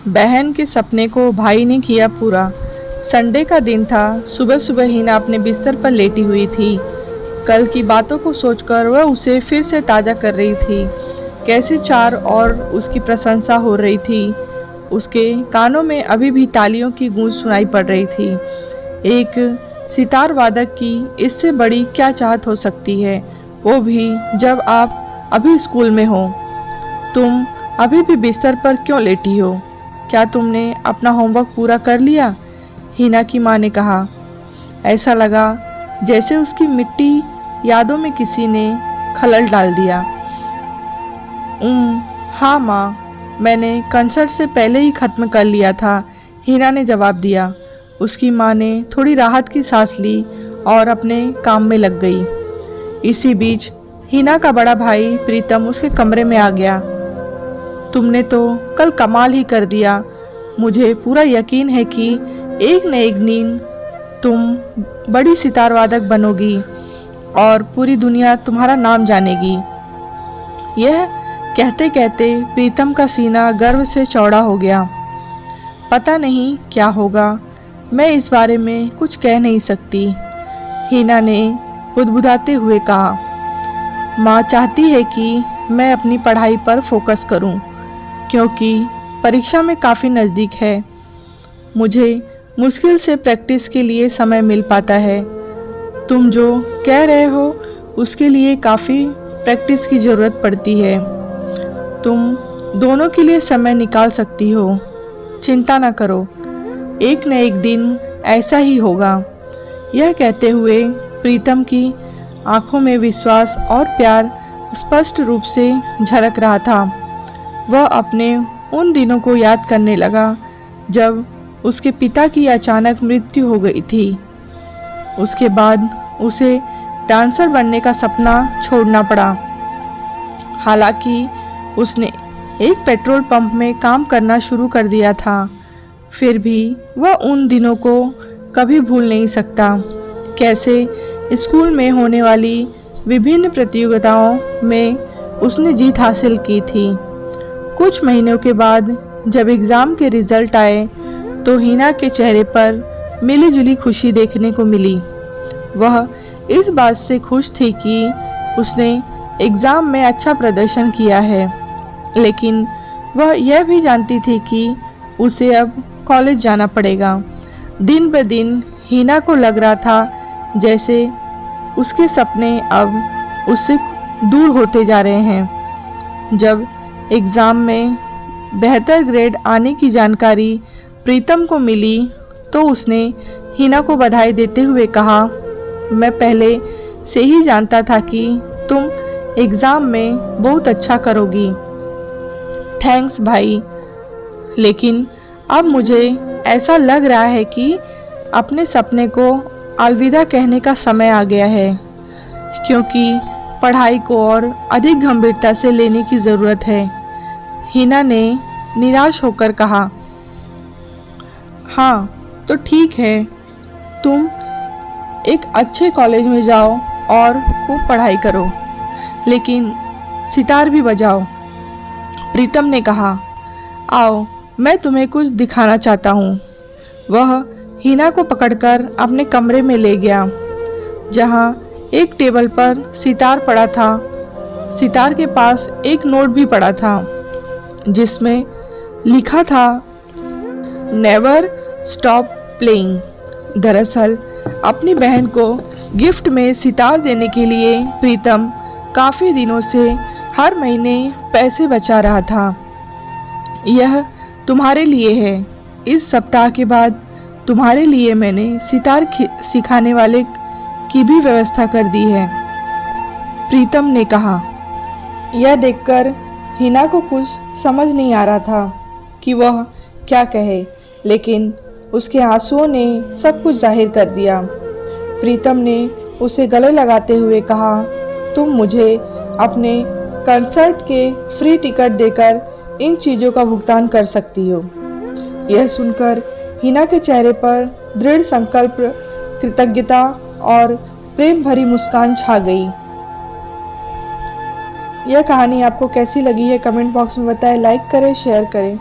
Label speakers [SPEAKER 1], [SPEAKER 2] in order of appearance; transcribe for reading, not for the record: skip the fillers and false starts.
[SPEAKER 1] बहन के सपने को भाई ने किया पूरा। संडे का दिन था। सुबह सुबह हिना अपने बिस्तर पर लेटी हुई थी। कल की बातों को सोचकर वह उसे फिर से ताज़ा कर रही थी। कैसे चार और उसकी प्रशंसा हो रही थी। उसके कानों में अभी भी तालियों की गूंज सुनाई पड़ रही थी। एक सितार वादक की इससे बड़ी क्या चाहत हो सकती है, वो भी जब आप अभी स्कूल में हो। तुम अभी भी बिस्तर पर क्यों लेटी हो? क्या तुमने अपना होमवर्क पूरा कर लिया? हिना की माँ ने कहा। ऐसा लगा जैसे उसकी मिट्टी यादों में किसी ने खलल डाल दिया। हाँ माँ, मैंने कंसर्ट से पहले ही ख़त्म कर लिया था, हिना ने जवाब दिया। उसकी माँ ने थोड़ी राहत की सांस ली और अपने काम में लग गई। इसी बीच हिना का बड़ा भाई प्रीतम उसके कमरे में आ गया। तुमने तो कल कमाल ही कर दिया। मुझे पूरा यकीन है कि एक न एक दिन तुम बड़ी सितार वादक बनोगी और पूरी दुनिया तुम्हारा नाम जानेगी। यह कहते कहते प्रीतम का सीना गर्व से चौड़ा हो गया। पता नहीं क्या होगा, मैं इस बारे में कुछ कह नहीं सकती, हिना ने बुदबुदाते हुए कहा। माँ चाहती है कि मैं अपनी पढ़ाई पर फोकस करूं, क्योंकि परीक्षा में काफ़ी नज़दीक है। मुझे मुश्किल से प्रैक्टिस के लिए समय मिल पाता है। तुम जो कह रहे हो उसके लिए काफ़ी प्रैक्टिस की ज़रूरत पड़ती है। तुम दोनों के लिए समय निकाल सकती हो। चिंता न करो, एक न एक दिन ऐसा ही होगा। यह कहते हुए प्रीतम की आंखों में विश्वास और प्यार स्पष्ट रूप से झलक रहा था। वह अपने उन दिनों को याद करने लगा जब उसके पिता की अचानक मृत्यु हो गई थी। उसके बाद उसे डांसर बनने का सपना छोड़ना पड़ा। हालांकि उसने एक पेट्रोल पंप में काम करना शुरू कर दिया था, फिर भी वह उन दिनों को कभी भूल नहीं सकता। कैसे स्कूल में होने वाली विभिन्न प्रतियोगिताओं में उसने जीत हासिल की थी। कुछ महीनों के बाद जब एग्ज़ाम के रिजल्ट आए तो हिना के चेहरे पर मिलीजुली खुशी देखने को मिली। वह इस बात से खुश थी कि उसने एग्ज़ाम में अच्छा प्रदर्शन किया है, लेकिन वह यह भी जानती थी कि उसे अब कॉलेज जाना पड़ेगा। दिन ब दिन हिना को लग रहा था जैसे उसके सपने अब उससे दूर होते जा रहे हैं। जब एग्ज़ाम में बेहतर ग्रेड आने की जानकारी प्रीतम को मिली तो उसने हिना को बधाई देते हुए कहा, मैं पहले से ही जानता था कि तुम एग्ज़ाम में बहुत अच्छा करोगी। थैंक्स भाई, लेकिन अब मुझे ऐसा लग रहा है कि अपने सपने को अलविदा कहने का समय आ गया है, क्योंकि पढ़ाई को और अधिक गंभीरता से लेने की ज़रूरत है, हिना ने निराश होकर कहा। हाँ तो ठीक है, तुम एक अच्छे कॉलेज में जाओ और खूब पढ़ाई करो, लेकिन सितार भी बजाओ, प्रीतम ने कहा। आओ, मैं तुम्हें कुछ दिखाना चाहता हूँ। वह हिना को पकड़कर अपने कमरे में ले गया, जहाँ एक टेबल पर सितार पड़ा था। सितार के पास एक नोट भी पड़ा था जिसमें लिखा था, नेवर स्टॉप प्लेइंग। दरअसल अपनी बहन को गिफ्ट में सितार देने के लिए प्रीतम काफ़ी दिनों से हर महीने पैसे बचा रहा था। यह तुम्हारे लिए है। इस सप्ताह के बाद तुम्हारे लिए मैंने सितार सिखाने वाले की भी व्यवस्था कर दी है, प्रीतम ने कहा। यह देखकर हिना को कुछ समझ नहीं आ रहा था कि वह क्या कहे, लेकिन उसके आंसुओं ने सब कुछ जाहिर कर दिया। प्रीतम ने उसे गले लगाते हुए कहा, तुम मुझे अपने कंसर्ट के फ्री टिकट देकर इन चीज़ों का भुगतान कर सकती हो। यह सुनकर हिना के चेहरे पर दृढ़ संकल्प, कृतज्ञता और प्रेम भरी मुस्कान छा गई। यह कहानी आपको कैसी लगी है कमेंट बॉक्स में बताएं। लाइक करें, शेयर करें।